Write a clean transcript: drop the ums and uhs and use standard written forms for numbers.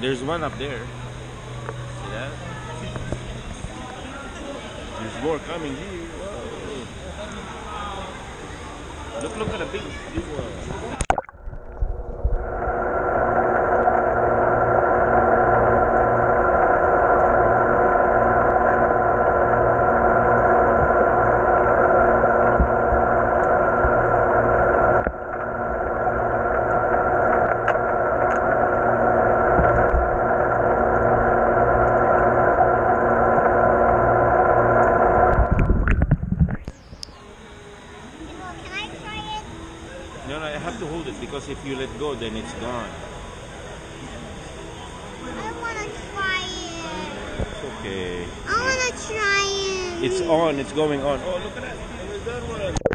There's one up there. See that? There's more coming here. Whoa. Look at the big one. No, I have to hold it because if you let go, then it's gone. I want to try it. It's okay. I want to try it. It's on. It's going on. Oh, look at that. There's that one.